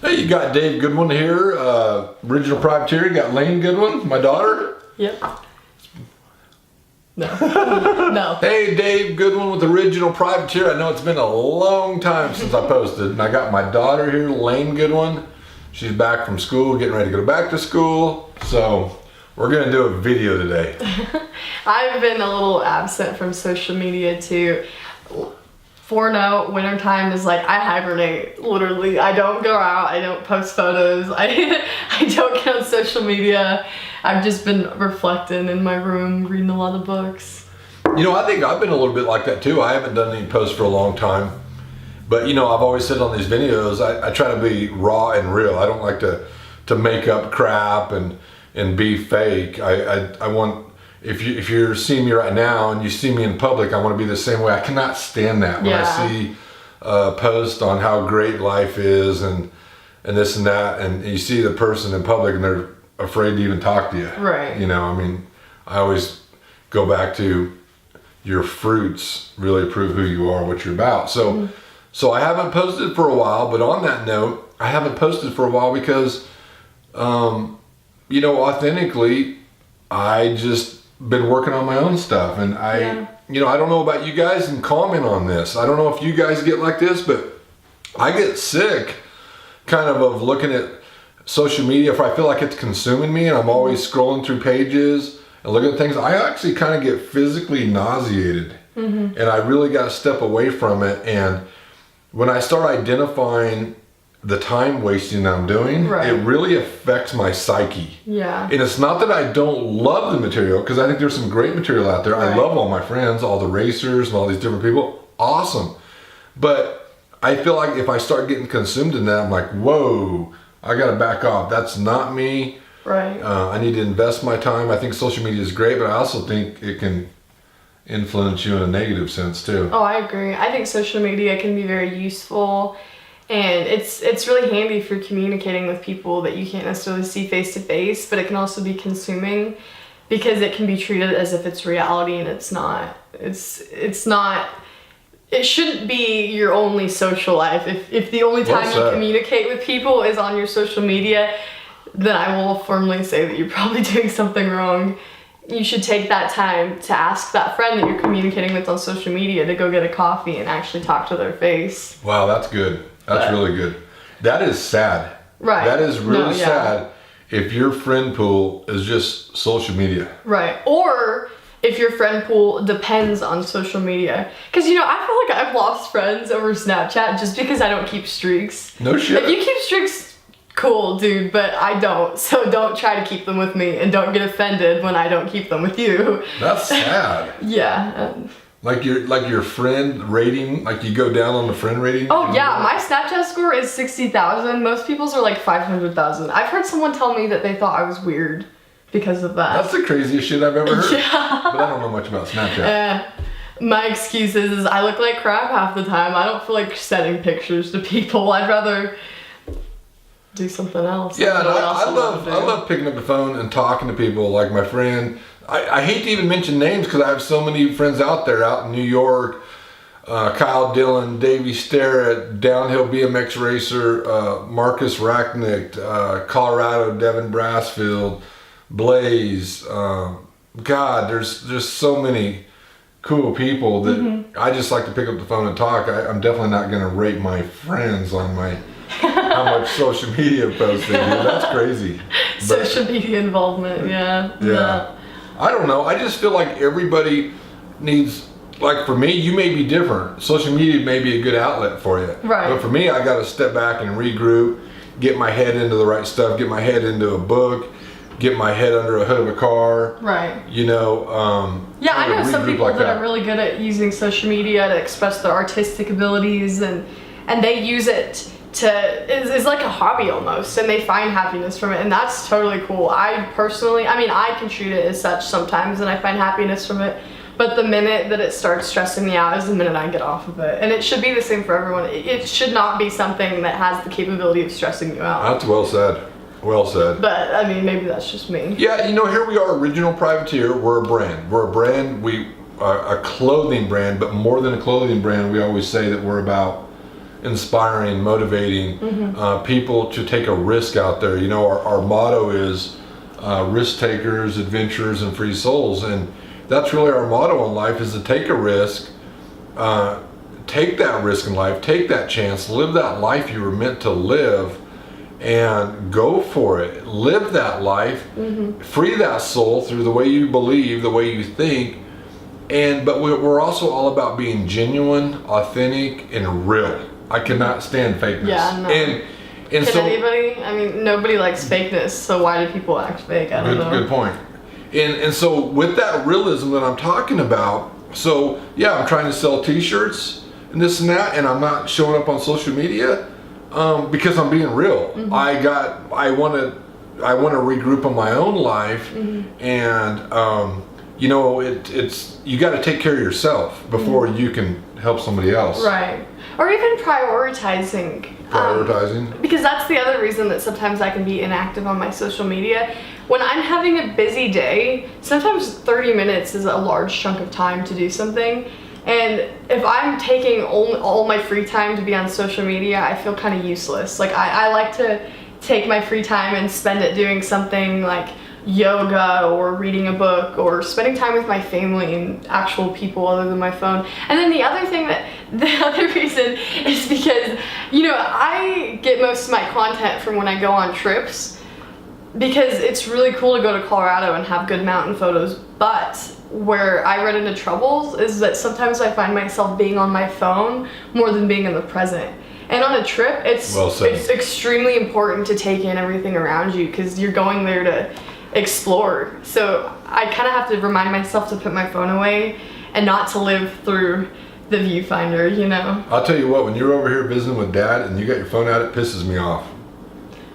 Hey, you got Dave Goodwin here, original privateer. You got Layne Goodwin, my daughter. Yep. No. No. Hey, Dave Goodwin with original privateer. I know it's been a long time since I posted, and I got my daughter here, Layne Goodwin. She's back from school, getting ready to go back to school. So we're gonna do a video today. I've been a little absent from social media too. Wintertime is like I hibernate, literally. I don't go out, I don't post photos, I don't get on social media. I've just been reflecting in my room, reading a lot of books. You know, I think I've been a little bit like that too. I haven't done any posts for a long time. But you know, I've always said on these videos, I try to be raw and real. I don't like to make up crap and be fake. I want, if you're seeing me right now and you see me in public, I want to be the same way. I cannot stand that when I see a post on how great life is and this and that, and you see the person in public and they're afraid to even talk to you. Right. You know, I mean, I always go back to your fruits really prove who you are, what you're about. So, so I haven't posted for a while, but on that note, I haven't posted for a while because, you know, authentically, I just been working on my own stuff, and you know, I don't know about you guys, and comment on this. I don't know if you guys get like this, but I get sick kind of looking at social media if I feel like it's consuming me, and I'm always scrolling through pages and looking at things. I actually kind of get physically nauseated, and I really got to step away from it. And when I start identifying the time wasting I'm doing, it really affects my psyche. Yeah. And it's not that I don't love the material, because I think there's some great material out there. I love all my friends, all the racers and all these different people. Awesome. But I feel like if I start getting consumed in that, I'm like, whoa, I got to back off. That's not me. Right. I need to invest my time. I think social media is great, but I also think it can influence you in a negative sense too. Oh, I agree. I think social media can be very useful, and it's really handy for communicating with people that you can't necessarily see face to face, but it can also be consuming because it can be treated as if it's reality, and it's not. It's not. It shouldn't be your only social life. If the only time you communicate with people is on your social media, then I will firmly say that you're probably doing something wrong. You should take that time to ask that friend that you're communicating with on social media to go get a coffee and actually talk to their face. Wow, that's good. That's really good. That is sad. Right. That is really sad if your friend pool is just social media. Right. Or if your friend pool depends on social media. Because, you know, I feel like I've lost friends over Snapchat just because I don't keep streaks. No shit. If you keep streaks, cool, dude, but I don't. So don't try to keep them with me, and don't get offended when I don't keep them with you. That's sad. Yeah. Like your friend rating, like you go down on the friend rating? Oh yeah, my Snapchat score is 60,000. Most people's are like 500,000. I've heard someone tell me that they thought I was weird because of that. That's the craziest shit I've ever heard. Yeah. But I don't know much about Snapchat. My excuse is I look like crap half the time. I don't feel like sending pictures to people. I'd rather do something else. Yeah, and I love picking up the phone and talking to people, like my friend. I hate to even mention names because I have so many friends out there, out in New York. Kyle Dillon, Davey Starrett, downhill BMX racer, Marcus Racknick, Colorado, Devin Brassfield, Blaze. God, there's so many cool people that I just like to pick up the phone and talk. I'm definitely not going to rate my friends on my how much social media posts they do. That's crazy. Social media involvement, yeah. I don't know. I just feel like everybody needs, like for me, you may be different. Social media may be a good outlet for you. Right. But for me, I got to step back and regroup, get my head into the right stuff, get my head into a book, get my head under a hood of a car. Right. You know, yeah, I know some people that are really good at using social media to express their artistic abilities, and they use it it's like a hobby almost, and they find happiness from it, and that's totally cool. I personally, I can treat it as such sometimes, and I find happiness from it, but the minute that it starts stressing me out is the minute I get off of it, and it should be the same for everyone. It should not be something that has the capability of stressing you out. That's well said. Well said. But, maybe that's just me. Yeah, you know, here we are, Original Privateer. We're a brand. We're a brand, a clothing brand, but more than a clothing brand, we always say that we're about inspiring, motivating people to take a risk out there. You know, our motto is risk takers, adventurers, and free souls. And that's really our motto in life, is to take a risk, take that risk in life, take that chance, live that life you were meant to live, and go for it. Live that life, free that soul through the way you believe, the way you think. But we're also all about being genuine, authentic, and real. I cannot stand fakeness. Yeah, no. And Can so anybody? I mean, nobody likes fakeness, so why do people act fake? I don't know. good point. And so with that realism that I'm talking about, so yeah, I'm trying to sell t-shirts and this and that, and I'm not showing up on social media because I'm being real. I want to regroup in my own life, and you know, it's you got to take care of yourself before you can help somebody else. Right. Or even prioritizing. Because that's the other reason that sometimes I can be inactive on my social media. When I'm having a busy day, sometimes 30 minutes is a large chunk of time to do something. And if I'm taking all my free time to be on social media, I feel kind of useless. Like I like to take my free time and spend it doing something like yoga or reading a book or spending time with my family and actual people other than my phone. And then the other reason is because, you know, I get most of my content from when I go on trips, because it's really cool to go to Colorado and have good mountain photos. But where I run into troubles is that sometimes I find myself being on my phone more than being in the present. And on a trip, it's extremely important to take in everything around you, because you're going there to explore. So I kind of have to remind myself to put my phone away and not to live through the viewfinder, you know. I'll tell you what, when you're over here visiting with Dad and you got your phone out, it pisses me off.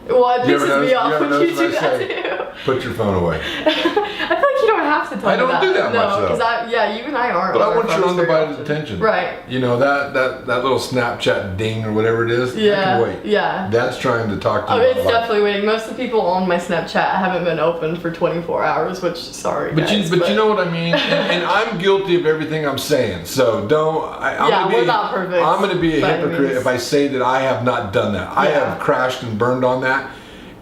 Well, it pisses me off when you do that too. Put your phone away. I feel like you don't have to tell me that. I don't do that much, though. No, because you and I aren't. But I want your undivided attention. Right. You know, that little Snapchat ding or whatever it is, yeah, I can wait. Yeah. That's trying to talk to you. Oh, it's definitely waiting. Most of the people on my Snapchat haven't been open for 24 hours, which, sorry, guys. But you know what I mean? And I'm guilty of everything I'm saying. So we're not perfect. I'm going to be a hypocrite if I say that I have not done that. I have crashed and burned on that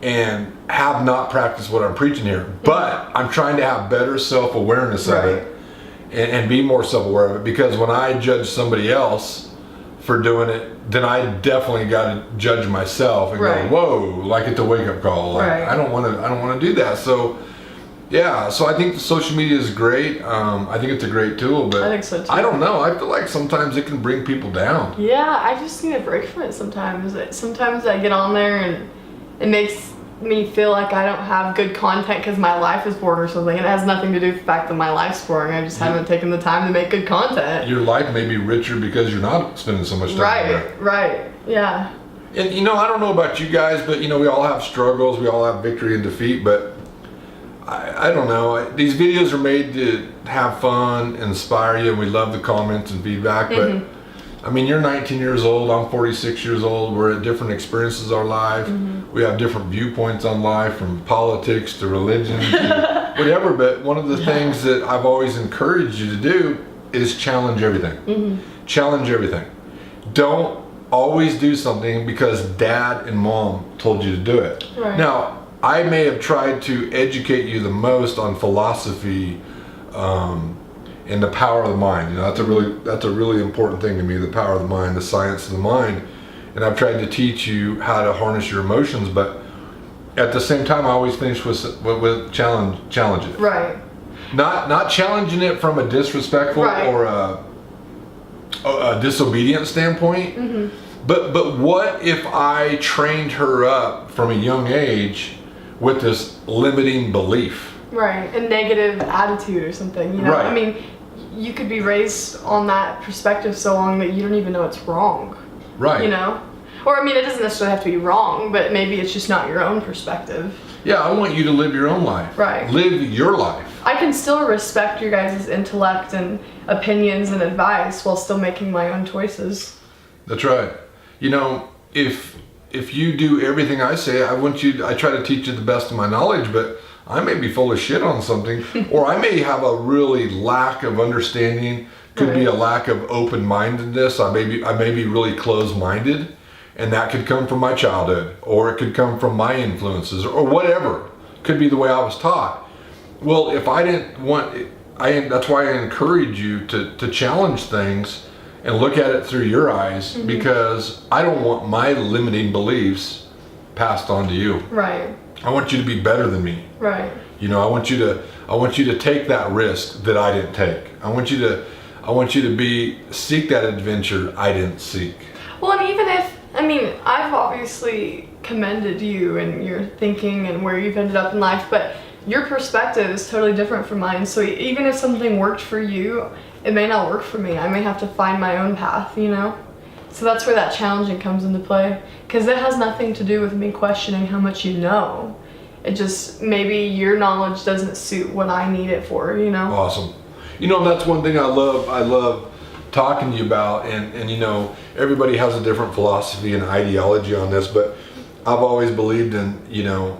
and have not practiced what I'm preaching here. But I'm trying to have better self-awareness of it and be more self-aware of it, because when I judge somebody else for doing it, then I definitely got to judge myself and go, whoa, like it's a wake-up call. Like, I don't want to do that. So yeah, so I think the social media is great. I think it's a great tool, but I think so too. I don't know. I feel like sometimes it can bring people down. Yeah, I just need a break from it sometimes. Sometimes I get on there and it makes me feel like I don't have good content because my life is boring or something. And it has nothing to do with the fact that my life's boring. I just haven't taken the time to make good content. Your life may be richer because you're not spending so much time there. Right, yeah. And you know, I don't know about you guys, but you know, we all have struggles. We all have victory and defeat, but I don't know. These videos are made to have fun, inspire you, and we love the comments and feedback, but I mean, you're 19 years old, I'm 46 years old, we're at different experiences of our life, we have different viewpoints on life, from politics to religion to whatever, but one of the things that I've always encouraged you to do is challenge everything. Challenge everything. Don't always do something because Dad and Mom told you to do it. Now, I may have tried to educate you the most on philosophy, and the power of the mind. You know, that's a really important thing to me, the power of the mind, the science of the mind. And I've tried to teach you how to harness your emotions, but at the same time I always finish with challenge it. Right. Not challenging it from a disrespectful or a disobedient standpoint. But what if I trained her up from a young age with this limiting belief? Right, a negative attitude or something, you know? I mean, you could be raised on that perspective so long that you don't even know it's wrong. Right. You know? Or, I mean, it doesn't necessarily have to be wrong, but maybe it's just not your own perspective. Yeah, I want you to live your own life. Right. Live your life. I can still respect your guys' intellect and opinions and advice while still making my own choices. That's right. You know, if you do everything I say, I try to teach you the best of my knowledge, but I may be full of shit on something, or I may have a really lack of understanding, Could be Right. a lack of open-mindedness. I may be really closed-minded, and that could come from my childhood, or it could come from my influences, or whatever. Could be the way I was taught. Well, if I didn't want, that's why I encourage you to challenge things and look at it through your eyes, because I don't want my limiting beliefs passed on to you. Right. I want you to be better than me. Right. You know, I want you to take that risk that I didn't take. I want you to seek that adventure I didn't seek. Well, and even if, I've obviously commended you and your thinking and where you've ended up in life, but your perspective is totally different from mine. So even if something worked for you, it may not work for me. I may have to find my own path, you know? So that's where that challenging comes into play. Because it has nothing to do with me questioning how much you know. It just, maybe your knowledge doesn't suit what I need it for, you know? Awesome. You know, that's one thing I love talking to you about, and you know, everybody has a different philosophy and ideology on this, but I've always believed in, you know,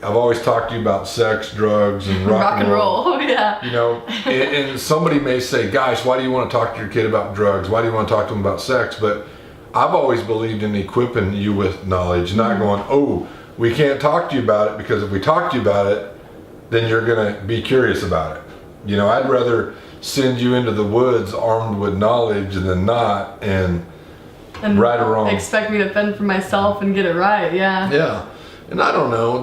I've always talked to you about sex, drugs, and rock and roll. Yeah. You know, and somebody may say, gosh, why do you want to talk to your kid about drugs? Why do you want to talk to them about sex? But I've always believed in equipping you with knowledge, not going, oh, we can't talk to you about it, because if we talk to you about it, then you're going to be curious about it. You know, I'd rather send you into the woods armed with knowledge than not, and right or wrong. Expect me to fend for myself and get it right, yeah. Yeah. And I don't know,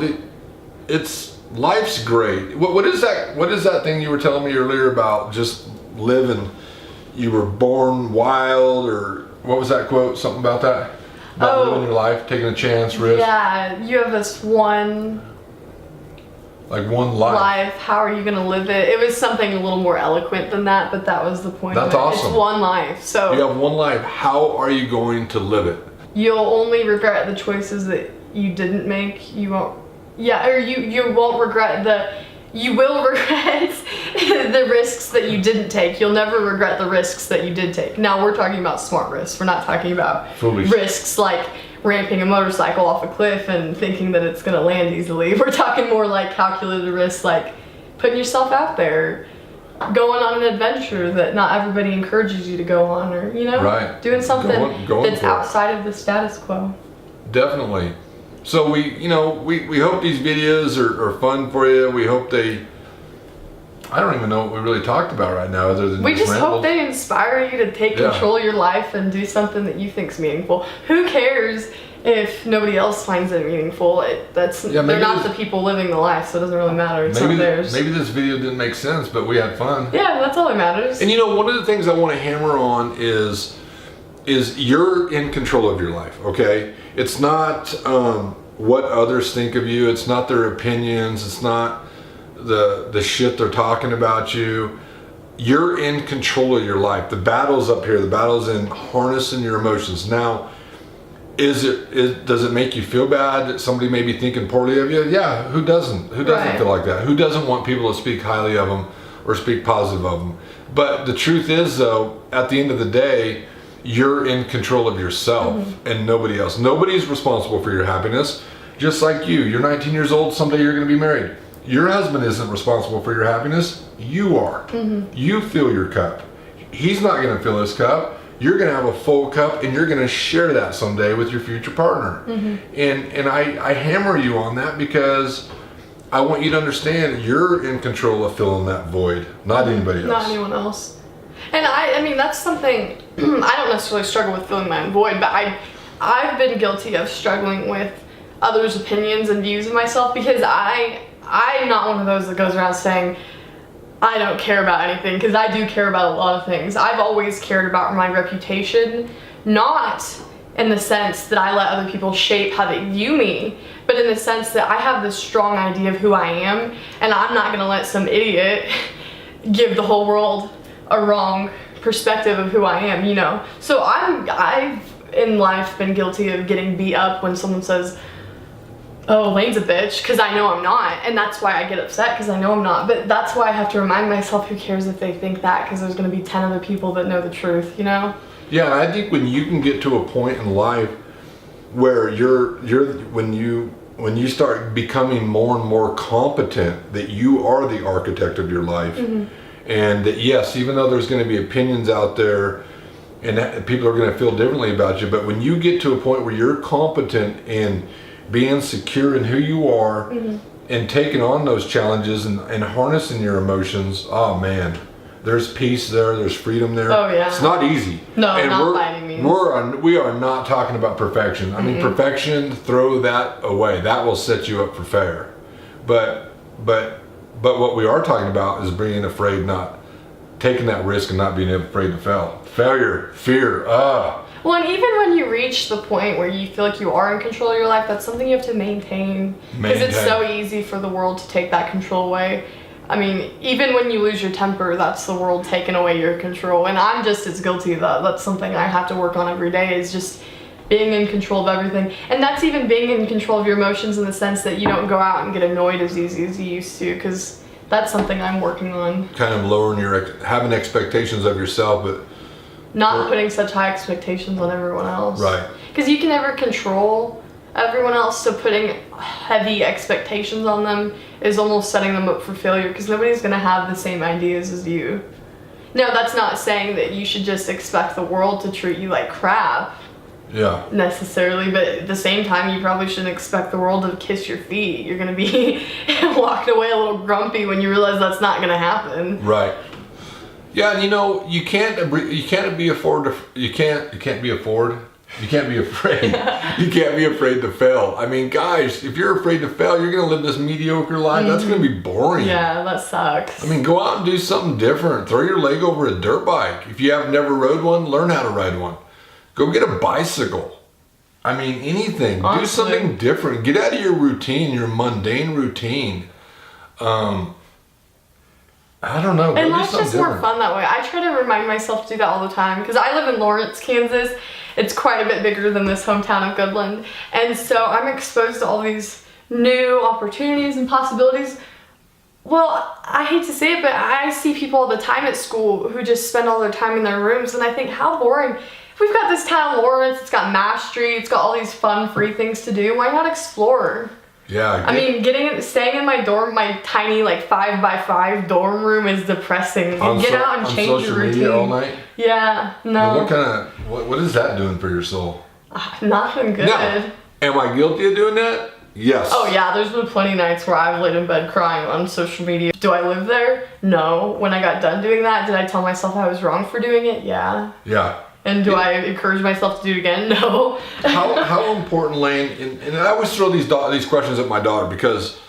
life's great. What is that thing you were telling me earlier about just living? You were born wild, or what was that quote? Something about that? About living your life, taking a chance, risk. Yeah, you have this one life. How are you gonna live it? It was something a little more eloquent than that, but that was the point. That's of it. awesome. It's one life, so You have one life. How are you going to live it? you'll only regret the choices that you didn't make. You won't. Yeah, or you won't regret you will regret the risks that you didn't take. You'll never regret the risks that you did take. Now we're talking about smart risks. We're not talking about Foolish risks like ramping a motorcycle off a cliff and thinking that it's gonna land easily. We're talking more like calculated risks, like putting yourself out there, going on an adventure that not everybody encourages you to go on, or Right. doing something Going that's for it. outside of the status quo. Definitely. So we hope these videos are fun for you. We hope I don't even know what we really talked about right now, other than We just rambles. hope they inspire you to take Yeah. control of your life and do something that you think's meaningful. Who cares if nobody else finds it meaningful? They're maybe not this- the people living the life, so it doesn't really matter. It's not theirs. Maybe this video didn't make sense, but we had fun. Yeah, that's all that matters. And one of the things I want to hammer on is you're in control of your life, okay? It's not what others think of you. It's not their opinions. It's not the shit they're talking about you. You're in control of your life. The battle's up here. The battle's in harnessing your emotions. Now, does it make you feel bad that somebody may be thinking poorly of you? Yeah, who doesn't? Who doesn't Right. feel like that? Who doesn't want people to speak highly of them or speak positive of them? But the truth is, though, at the end of the day, you're in control of yourself and nobody else. Nobody's responsible for your happiness. Just like you. You're 19 years old, someday you're going to be married. Your husband isn't responsible for your happiness. You are. You fill your cup. He's not going to fill his cup. You're going to have a full cup, and you're going to share that someday with your future partner. And I hammer you on that because I want you to understand you're in control of filling that void, not anybody else. Not anyone else. And I mean, that's something, I don't necessarily struggle with filling my own void, but I've been guilty of struggling with others' opinions and views of myself, because I'm not one of those that goes around saying, I don't care about anything, because I do care about a lot of things. I've always cared about my reputation, not in the sense that I let other people shape how they view me, but in the sense that I have this strong idea of who I am, and I'm not gonna let some idiot give the whole world a wrong perspective of who I am, So I've in life been guilty of getting beat up when someone says, oh, Layne's a bitch, because I know I'm not, and that's why I get upset, because I know I'm not. But that's why I have to remind myself, who cares if they think that, because there's going to be 10 other people that know the truth, Yeah, and I think when you can get to a point in life where when you start becoming more and more competent, that you are the architect of your life, And that, yes, even though there's going to be opinions out there and that people are going to feel differently about you, but when you get to a point where you're competent in being secure in who you are and taking on those challenges and harnessing your emotions, oh man, there's peace there, there's freedom there. Oh yeah. It's not easy. No, and not by any means. We are not talking about perfection. I mean, perfection, throw that away. That will set you up for failure. But what we are talking about is being afraid, not taking that risk and not being afraid to fail. Failure, fear, Well, and even when you reach the point where you feel like you are in control of your life, that's something you have to maintain. Because it's so easy for the world to take that control away. I mean, even when you lose your temper, that's the world taking away your control. And I'm just as guilty of that. That's something I have to work on every day, is just being in control of everything. And that's even being in control of your emotions in the sense that you don't go out and get annoyed as easy as you used to, because that's something I'm working on. kind of lowering having expectations of yourself, but Not putting such high expectations on everyone else. Right. Because you can never control everyone else, so putting heavy expectations on them is almost setting them up for failure, because nobody's going to have the same ideas as you. Now, that's not saying that you should just expect the world to treat you like crap. yeah. Necessarily, but at the same time, you probably shouldn't expect the world to kiss your feet. You're gonna be walking away a little grumpy when you realize that's not gonna happen. Right. Yeah, and you can't be afraid. You can't be afraid to fail. I mean, guys, if you're afraid to fail, you're gonna live this mediocre life. That's gonna be boring. Yeah, that sucks. I mean, go out and do something different. Throw your leg over a dirt bike. If you have never rode one, learn how to ride one. Go get a bicycle. I mean, anything. Honestly. Do something different. Get out of your routine, your mundane routine. I don't know. And life's just more fun that way. I try to remind myself to do that all the time, because I live in Lawrence, Kansas. It's quite a bit bigger than this hometown of Goodland. And so I'm exposed to all these new opportunities and possibilities. Well, I hate to say it, but I see people all the time at school who just spend all their time in their rooms, and I think, how boring. We've got this town, Lawrence, it's got Mass Street, it's got all these fun, free things to do. Why not explore? Yeah. I mean, staying in my dorm, my tiny 5x5 dorm room is depressing. Get out and change your routine. Media all night? Yeah, no. What is that doing for your soul? Nothing good. Now, am I guilty of doing that? Yes. Oh yeah, there's been plenty of nights where I've laid in bed crying on social media. Do I live there? No. When I got done doing that, did I tell myself I was wrong for doing it? Yeah. Yeah. And do I encourage myself to do it again? No. how important, Layne, and I always throw these questions at my daughter, because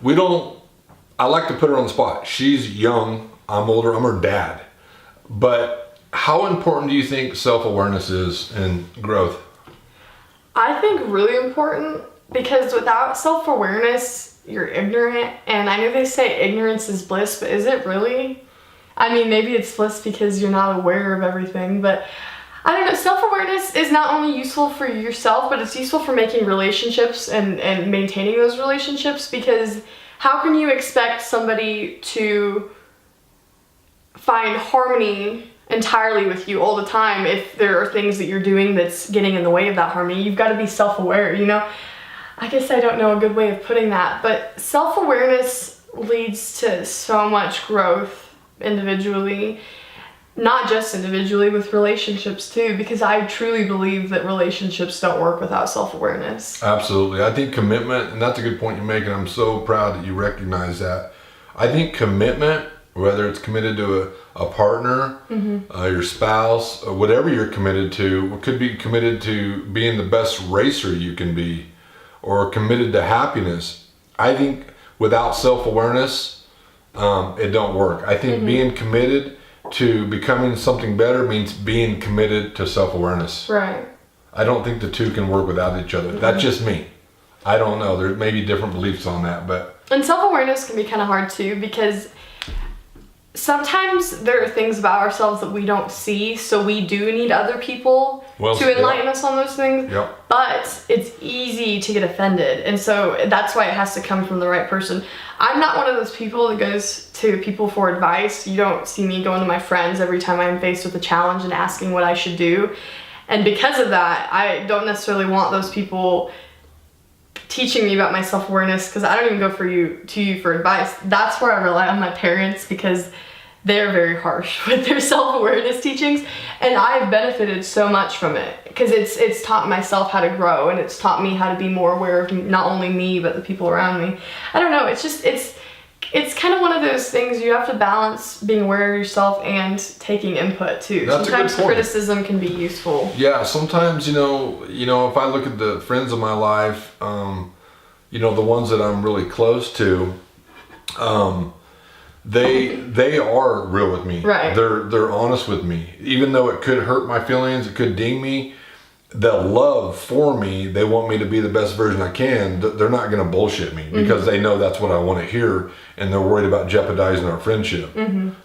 I like to put her on the spot. She's young, I'm older, I'm her dad. But how important do you think self-awareness is in growth? I think really important, because without self-awareness, you're ignorant. And I know they say ignorance is bliss, but is it really? I mean, maybe it's bliss because you're not aware of everything, but I don't know. Self-awareness is not only useful for yourself, but it's useful for making relationships and maintaining those relationships, because how can you expect somebody to find harmony entirely with you all the time if there are things that you're doing that's getting in the way of that harmony? You've got to be self-aware, I guess I don't know a good way of putting that, but self-awareness leads to so much growth individually, not just individually, with relationships too, because I truly believe that relationships don't work without self-awareness. Absolutely. I think commitment, and that's a good point you're making. I'm so proud that you recognize that. I think commitment, whether it's committed to a partner, your spouse, or whatever you're committed to, could be committed to being the best racer you can be, or committed to happiness. I think without self-awareness, it don't work. I think being committed to becoming something better means being committed to self-awareness. Right. I don't think the two can work without each other. That's just me. I don't know. There may be different beliefs on that, but... And self-awareness can be kind of hard too, because sometimes there are things about ourselves that we don't see, so we do need other people to enlighten us on those things. Yep. But it's easy to get offended, and so that's why it has to come from the right person. I'm not one of those people that goes to people for advice. You don't see me going to my friends every time I'm faced with a challenge and asking what I should do. And because of that, I don't necessarily want those people teaching me about my self-awareness, because I don't even go to you for advice. That's where I rely on my parents, because they're very harsh with their self-awareness teachings, and I've benefited so much from it because it's taught myself how to grow, and it's taught me how to be more aware of not only me but the people around me. I don't know, it's kind of one of those things you have to balance being aware of yourself and taking input too. That's sometimes a good point. criticism can be useful. Yeah, sometimes, if I look at the friends of my life, the ones that I'm really close to, they are real with me. Right. They're honest with me. Even though it could hurt my feelings, it could ding me, the love for me, they want me to be the best version I can. They're not going to bullshit me because they know that's what I want to hear, and they're worried about jeopardizing our friendship.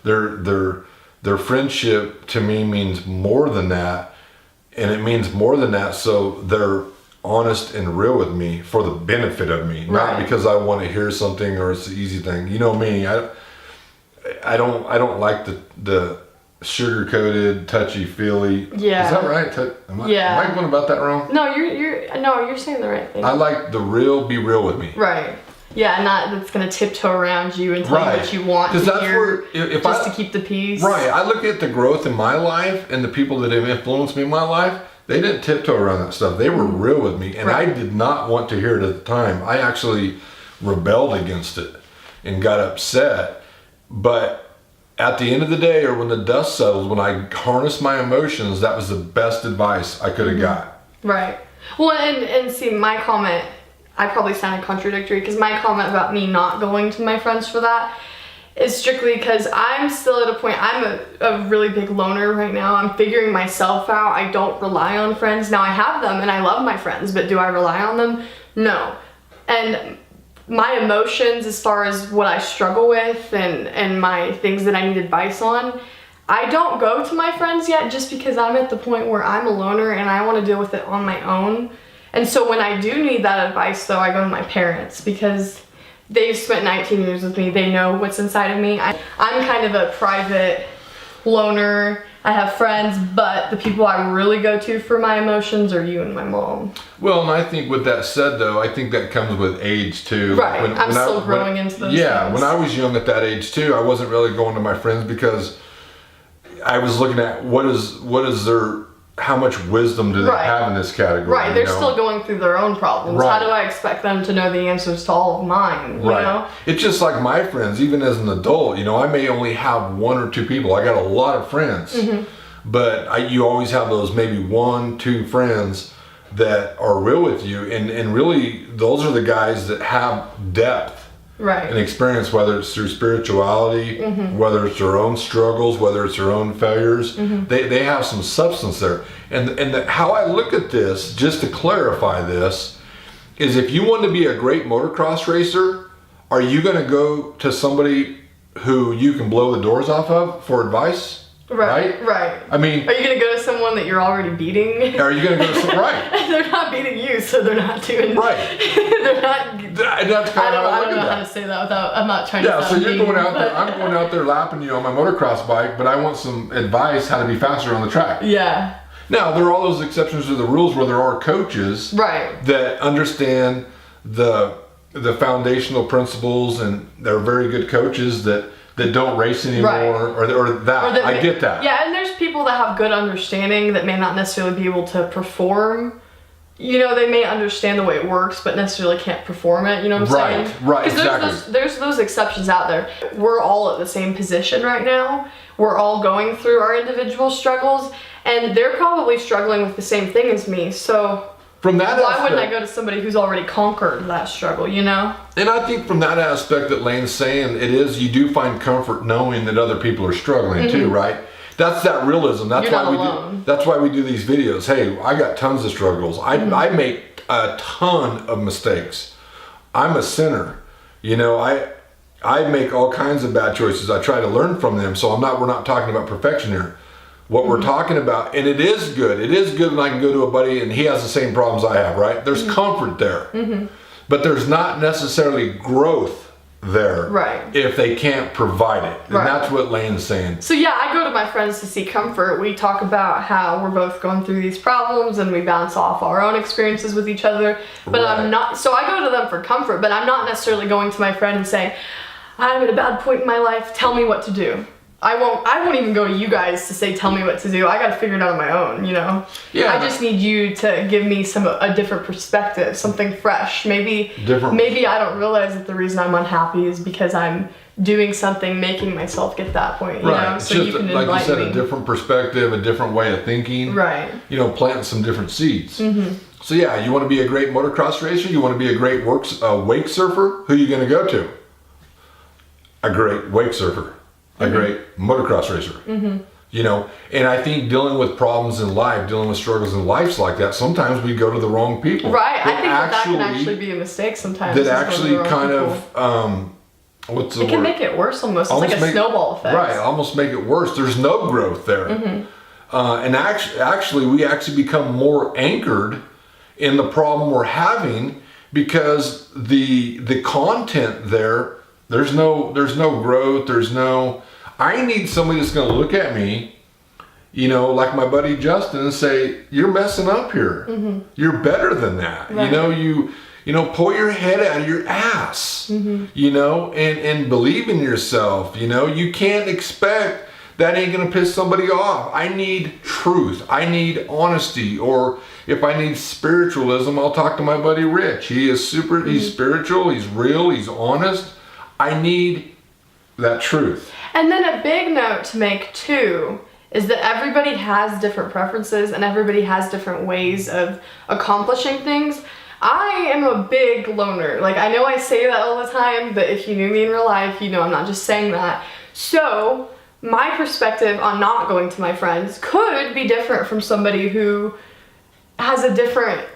Their friendship to me means more than that, and it means more than that, so they're honest and real with me for the benefit of me, not because I want to hear something or it's an easy thing. You know me, I don't like the sugar-coated, touchy-feely. Yeah. Is that right? Am I going about that wrong? No, you're saying the right thing. I like the real, be real with me. Right. Yeah, not that's gonna tiptoe around you and tell you what you want to that's hear, where, to keep the peace. Right. I look at the growth in my life and the people that have influenced me in my life. They didn't tiptoe around that stuff. They were real with me, and I did not want to hear it at the time. I actually rebelled against it and got upset. But at the end of the day, or when the dust settles, when I harnessed my emotions, that was the best advice I could have got. Right. Well, and see, my comment, I probably sounded contradictory, because my comment about me not going to my friends for that is strictly because I'm still at a point, I'm a really big loner right now. I'm figuring myself out. I don't rely on friends. Now I have them and I love my friends, but do I rely on them? No. And my emotions, as far as what I struggle with and my things that I need advice on, I don't go to my friends yet, just because I'm at the point where I'm a loner and I want to deal with it on my own. And so when I do need that advice, though, I go to my parents, because they've spent 19 years with me. They know what's inside of me. I'm kind of a private loner. I have friends, but the people I really go to for my emotions are you and my mom. Well, and I think with that said, though, I think that comes with age, too. Right. I'm still growing into those things. When I was young at that age, too, I wasn't really going to my friends because I was looking at how much wisdom do they have in this category? Right, they're still going through their own problems. Right. How do I expect them to know the answers to all of mine? You know? It's just like my friends, even as an adult, I may only have one or two people. I got a lot of friends, but you always have those maybe 1-2 friends that are real with you, and really those are the guys that have depth. Right. And experience, whether it's through spirituality, whether it's their own struggles, whether it's their own failures, they have some substance there. And how I look at this, just to clarify this, is if you want to be a great motocross racer, are you going to go to somebody who you can blow the doors off of for advice? Right. I mean, are you going to go to someone that you're already beating? Are you going to go to someone, right? They're not beating you, so they're not doing. Right. They're not. I don't know how to say that without. I'm not trying to. Yeah, so you're going out there. I'm going out there lapping you on my motocross bike, but I want some advice how to be faster on the track. Yeah. Now there are all those exceptions to the rules where there are coaches that understand the foundational principles, and they're very good coaches that don't race anymore, or that. I get that. Yeah, and there's people that have good understanding that may not necessarily be able to perform. They may understand the way it works, but necessarily can't perform it. You know what I'm saying? Right, because there's those exceptions out there. We're all at the same position right now. We're all going through our individual struggles, and they're probably struggling with the same thing as me. So from that why wouldn't I go to somebody who's already conquered that struggle, And I think from that aspect that Layne's saying, you do find comfort knowing that other people are struggling too, right? That's that realism. That's why we do these videos. Hey, I got tons of struggles. I make a ton of mistakes. I'm a sinner. I make all kinds of bad choices. I try to learn from them. So we're not talking about perfection here. What we're talking about, and it is good when I can go to a buddy and he has the same problems I have, right? There's comfort there. But there's not necessarily growth there if they can't provide it. And that's what Layne's saying. So yeah, I go to my friends to seek comfort. We talk about how we're both going through these problems and we bounce off our own experiences with each other. But I go to them for comfort, but I'm not necessarily going to my friend and saying, I'm at a bad point in my life, tell me what to do. I won't even go to you guys to say, tell me what to do. I got to figure it out on my own, you know? Yeah. I just need you to give me a different perspective, something fresh. Maybe I don't realize that the reason I'm unhappy is because I'm doing something, making myself get that point, you know? It's So just, you can like you said, enlighten a me. different perspective, a different way of thinking. Right. You know, planting some different seeds. So yeah, you want to be a great motocross racer? You want to be a great wake surfer? Who are you going to go to? A great wake surfer. A great motocross racer. You know, and I think dealing with problems in life, dealing with struggles in life like that, sometimes we go to the wrong people. Right. I think that can actually be a mistake sometimes. That actually kind of, what's the word? It can make it worse almost. It's like a snowball effect. Right, almost make it worse. There's no growth there. And actually, we actually become more anchored in the problem we're having because the content there's no growth, I need somebody that's going to look at me, you know, like my buddy Justin, and say, you're messing up here. You're better than that. Right. You know, pull your head out of your ass, you know, and believe in yourself. You know, you can't expect that ain't going to piss somebody off. I need truth. I need honesty. Or if I need spiritualism, I'll talk to my buddy Rich. He is he's spiritual, he's real, he's honest. I need that truth. And then a big note to make too is that everybody has different preferences and everybody has different ways of accomplishing things. I am a big loner. Like, I know I say that all the time, but if you knew me in real life, you know I'm not just saying that. So my perspective on not going to my friends could be different from somebody who has a different,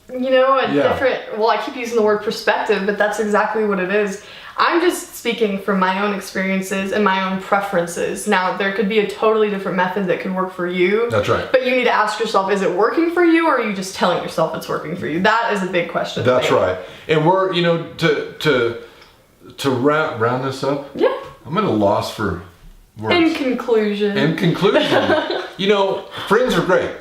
different, well, I keep using the word perspective, but that's exactly what it is. I'm just speaking from my own experiences and my own preferences. Now, there could be a totally different method that could work for you. That's right. But you need to ask yourself, is it working for you, or are you just telling yourself it's working for you? That is a big question. That's right. And we're, you know, to round this up. Yeah. I'm at a loss for words. In conclusion, you know, friends are great.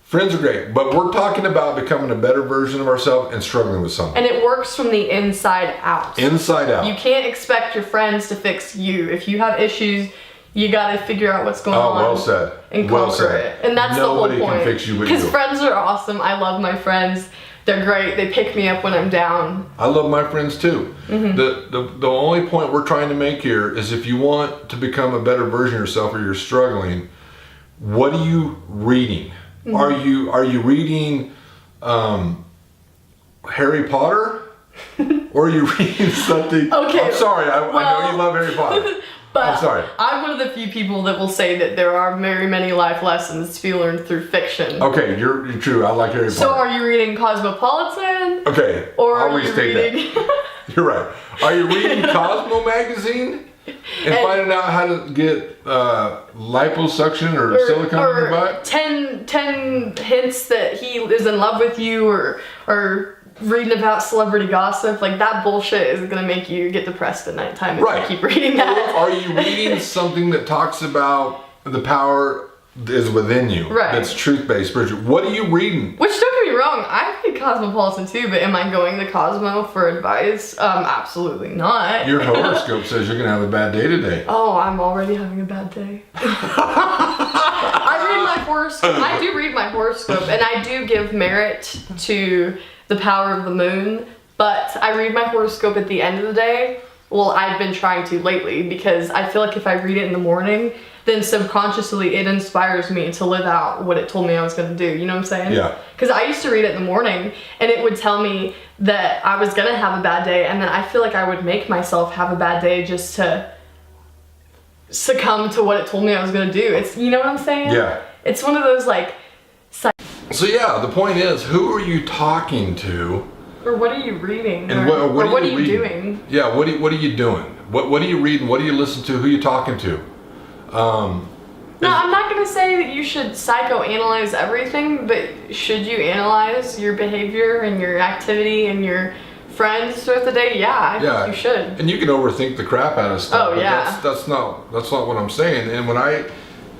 Friends are great, but we're talking about becoming a better version of ourselves and struggling with something. and it works from the inside out. Inside out. You can't expect your friends to fix you. If you have issues, you got to figure out what's going on. well said. And Well conquer said. it. And that's Nobody the whole point. can fix you but you. Because friends are awesome. I love my friends. They're great. They pick me up when I'm down. I love my friends too. The only point we're trying to make here is if you want to become a better version of yourself or you're struggling, what are you reading? Are you reading Harry Potter? Or are you reading something? Okay. I'm sorry, I know you love Harry Potter. But I'm sorry. I'm one of the few people that will say that there are very many life lessons to be learned through fiction. Okay, you're true. I like Harry Potter. So are you reading Cosmopolitan? Okay, Or I'll are you restate reading... that. You're right. Are you reading Cosmo magazine and finding out how to get liposuction or silicone in your butt? 10 hints that he is in love with you, or reading about celebrity gossip? Like, that bullshit is gonna make you get depressed at nighttime if you keep reading that. Or are you reading something that talks about the power is within you? Right. That's truth-based, spiritual. What are you reading? Which, don't get me wrong, I read Cosmopolitan too, but am I going to Cosmo for advice? Absolutely not. Your horoscope says you're gonna have a bad day today. Oh, I'm already having a bad day. I read my horoscope. I do read my horoscope, and I do give merit to the power of the moon, but I read my horoscope at the end of the day. Well, I've been trying to lately, because I feel like if I read it in the morning, then subconsciously it inspires me to live out what it told me I was going to do. You know what I'm saying? Yeah. Because I used to read it in the morning, and it would tell me that I was going to have a bad day, and then I feel like I would make myself have a bad day just to succumb to what it told me I was going to do. It's, you know what I'm saying? Yeah. It's one of those, like... So yeah, the point is, who are you talking to? Or what are you reading? And or what are you reading? doing? Yeah, what are you doing? What are you reading? What do you listen to? Who are you talking to? No, I'm not going to say that you should psychoanalyze everything, but should you analyze your behavior and your activity and your friends throughout the day? Yeah, I think you should. And you can overthink the crap out of stuff. Oh, yeah. But that's not what I'm saying. And when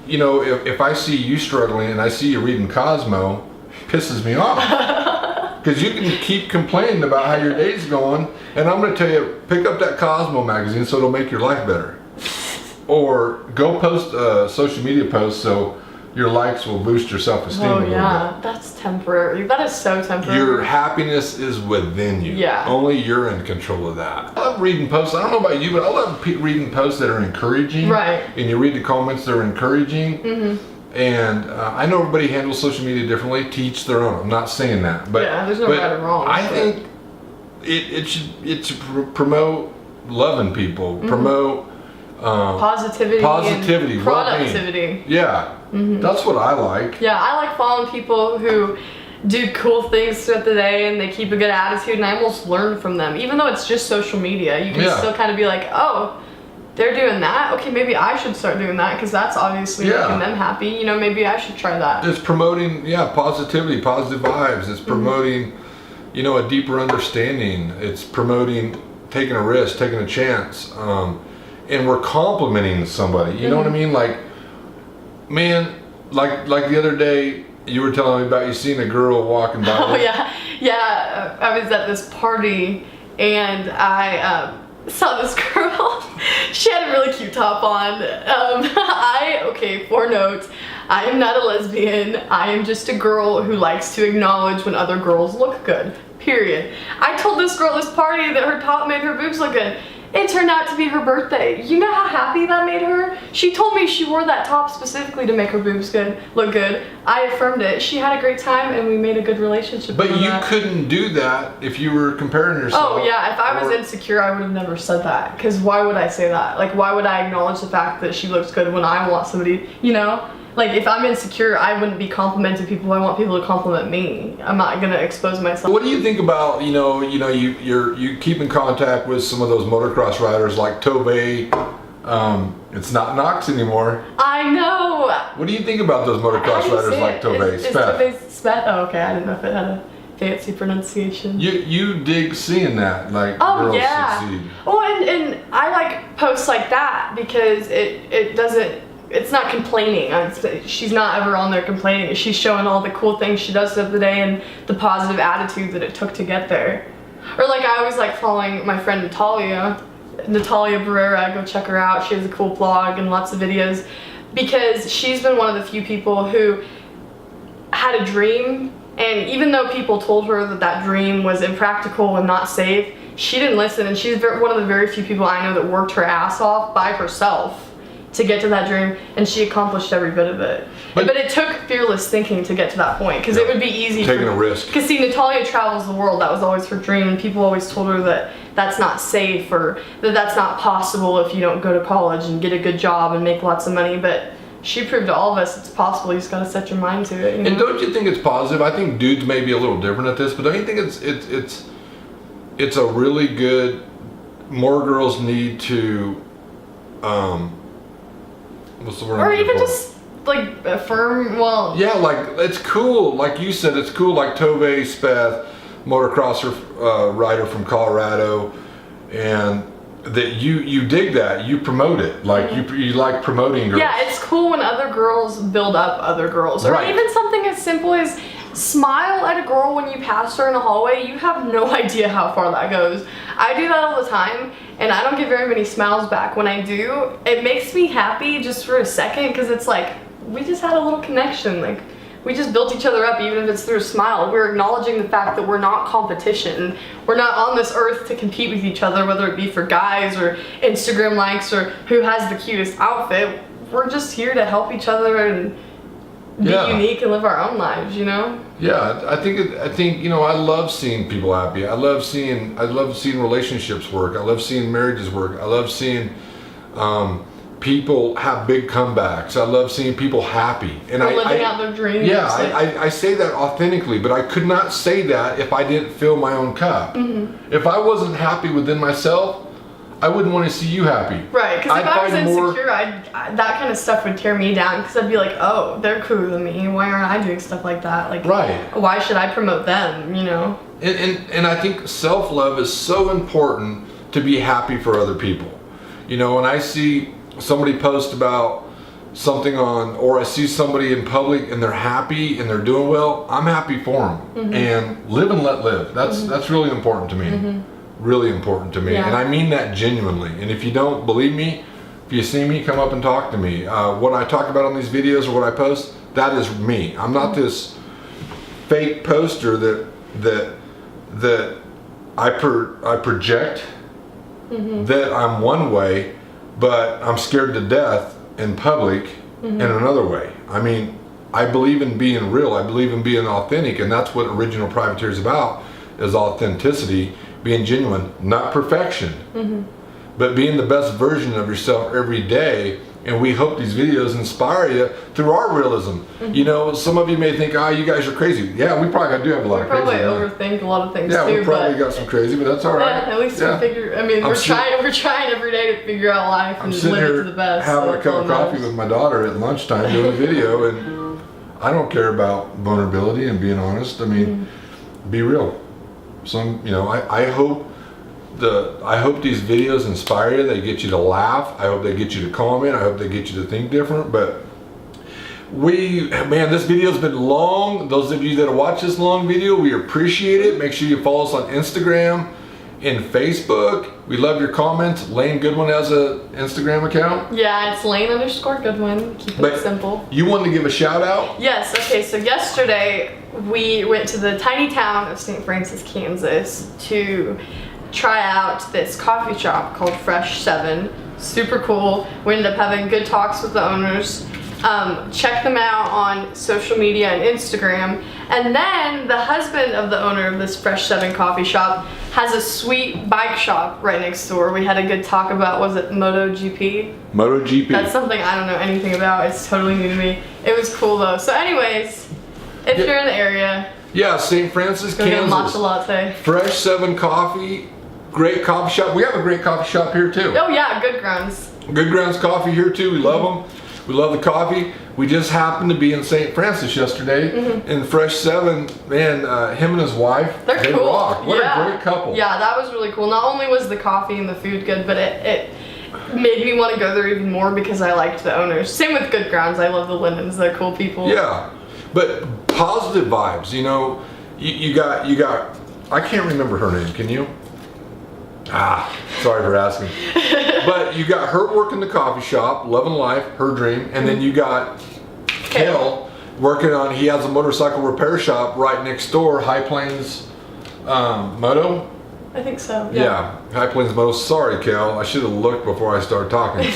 if I see you struggling and I see you reading Cosmo, it pisses me off. Because you can keep complaining about how your day's going, and I'm going to tell you, pick up that Cosmo magazine so it'll make your life better. Or go post a social media post so your likes will boost your self-esteem a Oh little yeah, bit. that's temporary. That is so temporary. Your happiness is within you. Yeah. Only you're in control of that. I love reading posts. I don't know about you, but I love reading posts that are encouraging. Right. And you read the comments that are encouraging. Mm-hmm. And I know everybody handles social media differently. To each their own. I'm not saying that. But, yeah, there's no right or wrong. I think it should promote loving people. Mm-hmm. Promote positivity and productivity. Yeah. Mm-hmm. That's what I like. Yeah, I like following people who do cool things throughout the day and they keep a good attitude, and I almost learn from them. Even though it's just social media, you can still kind of be like, oh, they're doing that? Okay, maybe I should start doing that because that's obviously making them happy. You know, maybe I should try that. It's promoting, positivity, positive vibes. It's promoting, a deeper understanding. It's promoting taking a risk, taking a chance. And we're complimenting somebody. You know what I mean? Like, man, like the other day, you were telling me about you seeing a girl walking by. Oh yeah. I was at this party and I saw this girl. She had a really cute top on. For notes, I am not a lesbian. I am just a girl who likes to acknowledge when other girls look good. Period. I told this girl at this party that her top made her boobs look good. It turned out to be her birthday. You know how happy that made her? She told me she wore that top specifically to make her boobs look good. I affirmed it. She had a great time and we made a good relationship. But you couldn't do that if you were comparing yourself. Oh yeah, if I was insecure, I would have never said that. Because why would I say that? Like, why would I acknowledge the fact that she looks good when I want somebody, Like, if I'm insecure, I wouldn't be complimenting people. I want people to compliment me. I'm not gonna expose myself. What do you think about, you keep in contact with some of those motocross riders like Tobey? It's not Knox anymore. I know. What do you think about those motocross riders like Tobey? Is Tobey Speth? Oh, okay. I didn't know if it had a fancy pronunciation. You dig seeing that, like, girls succeed. Well, and I like posts like that because it doesn't. It's not complaining. She's not ever on there complaining. She's showing all the cool things she does throughout the day and the positive attitude that it took to get there. Or like I always like following my friend Natalia Barrera. Go check her out. She has a cool blog and lots of videos because she's been one of the few people who had a dream, and even though people told her that dream was impractical and not safe, she didn't listen, and she's one of the very few people I know that worked her ass off by herself to get to that dream, and she accomplished every bit of it. But it took fearless thinking to get to that point, because it would be easy taking a risk. Because see, Natalia travels the world. That was always her dream, and people always told her that that's not safe or that that's not possible if you don't go to college and get a good job and make lots of money. But she proved to all of us it's possible. You just gotta set your mind to it. And don't you think it's positive? I think dudes may be a little different at this, but don't you think it's a really good? More girls need to. What's the word? Or even just like affirm. Well. Yeah, like it's cool. Like you said, it's cool. Like Tobey Speth, motocrosser rider from Colorado, and that you dig that. You promote it. Like you like promoting girls. Yeah, it's cool when other girls build up other girls, or even something as simple as smile at a girl when you pass her in the hallway. You have no idea how far that goes. I do that all the time, and I don't get very many smiles back. When I do, it makes me happy just for a second, because it's like we just had a little connection. Like we just built each other up, even if it's through a smile. We're acknowledging the fact that we're not competition. We're not on this earth to compete with each other, whether it be for guys or Instagram likes or who has the cutest outfit. We're just here to help each other and be unique and live our own lives, Yeah, I think I love seeing people happy. I love seeing relationships work. I love seeing marriages work. I love seeing people have big comebacks. I love seeing people happy and living out their dreams. Yeah, I say that authentically, but I could not say that if I didn't fill my own cup. Mm-hmm. If I wasn't happy within myself, I wouldn't want to see you happy. Right, because if I was insecure, that kind of stuff would tear me down, because I'd be like, oh, they're cooler than me. Why aren't I doing stuff like that? Like, why should I promote them, And I think self-love is so important to be happy for other people. When I see somebody post about something or I see somebody in public and they're happy and they're doing well, I'm happy for them. Mm-hmm. And live and let live. That's really important to me. Mm-hmm. Really important to me, and I mean that genuinely. And if you don't believe me, If you see me, come up and talk to me. What I talk about on these videos or what I post, that is me. I'm not this fake poster that I project that I'm one way, but I'm scared to death in public in another way. I mean, I believe in being real. I believe in being authentic, and that's what Original Privateer is about, is authenticity, being genuine, not perfection, but being the best version of yourself every day. And we hope these videos inspire you through our realism. You know, some of you may think, you guys are crazy. Yeah, we probably do have a lot of crazy. We probably overthink a lot of things too. Yeah, we probably got some crazy, but that's all right. Yeah, at least we figure. I mean, we're trying every day to figure out life and live it to the best. I'm having a cup of coffee with my daughter at lunchtime doing a video, and I don't care about vulnerability and being honest. I mean, be real. I hope these videos inspire you. They get you to laugh. I hope they get you to comment. I hope they get you to think different. But this video's been long. Those of you that watch this long video, we appreciate it. Make sure you follow us on Instagram and Facebook. We love your comments. Layne Goodwin has an Instagram account. Yeah, it's Layne_Goodwin. Keep it simple. You wanted to give a shout out? Yes. Okay. So yesterday we went to the tiny town of St. Francis, Kansas to try out this coffee shop called Fresh 7. Super cool. We ended up having good talks with the owners. Check them out on social media and Instagram. And then the husband of the owner of this Fresh 7 coffee shop has a sweet bike shop right next door. We had a good talk about, was it MotoGP? MotoGP. That's something I don't know anything about. It's totally new to me. It was cool though. So anyways, if you're in the area. Yeah, St. Francis, go Kansas. Get a matcha latte. Fresh 7 coffee. Great coffee shop. We have a great coffee shop here too. Oh yeah, Good Grounds. Good Grounds coffee here too. We love them. We love the coffee. We just happened to be in St. Francis yesterday, and Fresh 7, man, him and his wife, they cool. rock. What a great couple. Yeah, that was really cool. Not only was the coffee and the food good, but it made me want to go there even more because I liked the owners. Same with Good Grounds. I love the Lindens. They're cool people. Yeah, but positive vibes. You know, you got. I can't remember her name. Can you? Sorry for asking. But you got her working the coffee shop, loving life, her dream, and then you got Kel working on, he has a motorcycle repair shop right next door, High Plains Moto? I think so, yeah. High Plains Moto. Sorry, Kel, I should have looked before I started talking.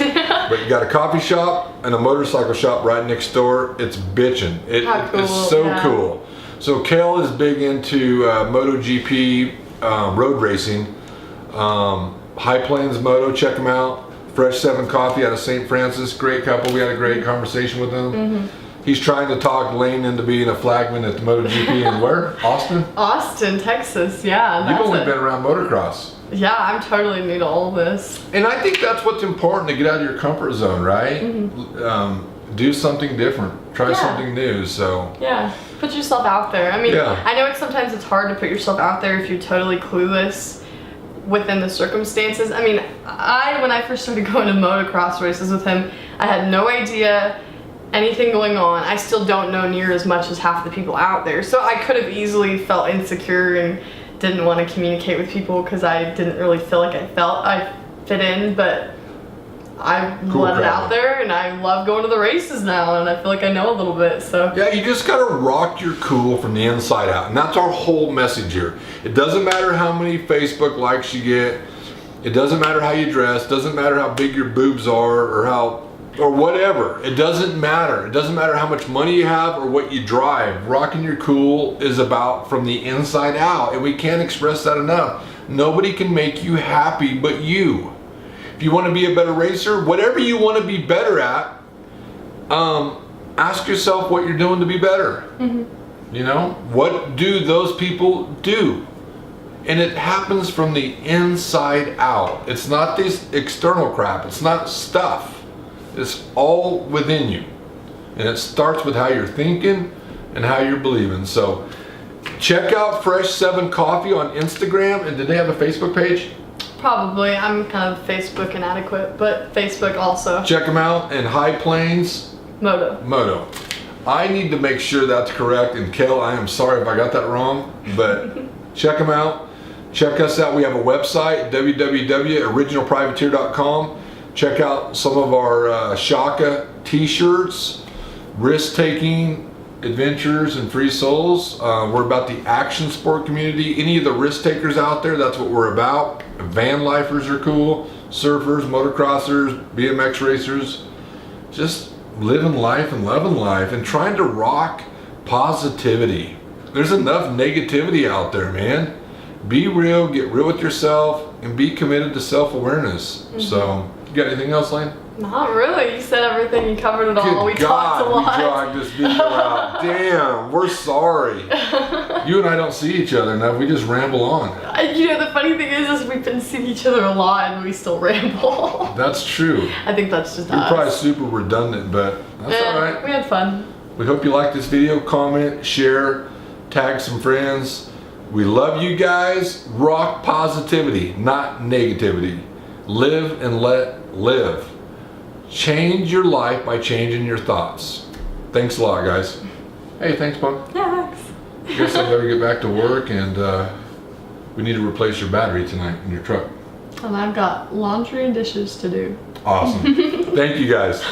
But you got a coffee shop and a motorcycle shop right next door. It's bitching. It's so cool. So Kel is big into MotoGP road racing. High Plains Moto, check them out. Fresh 7 Coffee out of St. Francis, great couple. We had a great conversation with them. He's trying to talk Layne into being a flagman at the MotoGP in where? Austin? Austin, Texas, yeah. You've only been around motocross. Yeah, I'm totally new to all of this. And I think that's what's important, to get out of your comfort zone, right? Do something different. Try something new, so. Yeah, put yourself out there. I mean, I know sometimes it's hard to put yourself out there if you're totally clueless within the circumstances. I mean, when I first started going to motocross races with him, I had no idea anything going on. I still don't know near as much as half the people out there. So I could have easily felt insecure and didn't want to communicate with people because I didn't really feel like I fit in, but I let it out there, and I love going to the races now, and I feel like I know a little bit, so. Yeah, you just gotta rock your cool from the inside out, and that's our whole message here. It doesn't matter how many Facebook likes you get, it doesn't matter how you dress, doesn't matter how big your boobs are, or whatever. It doesn't matter. It doesn't matter how much money you have or what you drive. Rocking your cool is about from the inside out, and we can't express that enough. Nobody can make you happy but you. If you want to be a better racer, whatever you want to be better at, ask yourself what you're doing to be better. You know, what do those people do? And it happens from the inside out. It's not this external crap. It's not stuff. It's all within you. And it starts with how you're thinking and how you're believing. So check out Fresh 7 Coffee on Instagram. And did they have a Facebook page? Probably. I'm kind of Facebook inadequate, but Facebook also. Check them out. And High Plains Moto. I need to make sure that's correct. And Kel, I am sorry if I got that wrong, but check them out. Check us out. We have a website, www.originalprivateer.com. Check out some of our Shaka t-shirts, risk-taking adventures and free souls. We're about the action sport community. Any of the risk takers out there, that's what we're about. Van lifers are cool, surfers, motocrossers, BMX racers, just living life and loving life and trying to rock positivity. There's enough negativity out there, man. Be real, get real with yourself, and be committed to self-awareness. So, you got anything else, Layne? Not really. You said everything. You covered it all. We talked a lot. We dragged this video out. Damn, we're sorry. You and I don't see each other enough. We just ramble on. You know, the funny thing is we've been seeing each other a lot and we still ramble. That's true. I think that's just You're us. probably super redundant, but that's all right. We had fun. We hope you liked this video. Comment, share, tag some friends. We love you guys. Rock positivity, not negativity. Live and let live. Change your life by changing your thoughts. Thanks a lot, guys. Hey, thanks, Punk. Yeah, thanks. I guess I better get back to work, and we need to replace your battery tonight in your truck. And I've got laundry and dishes to do. Awesome. Thank you, guys.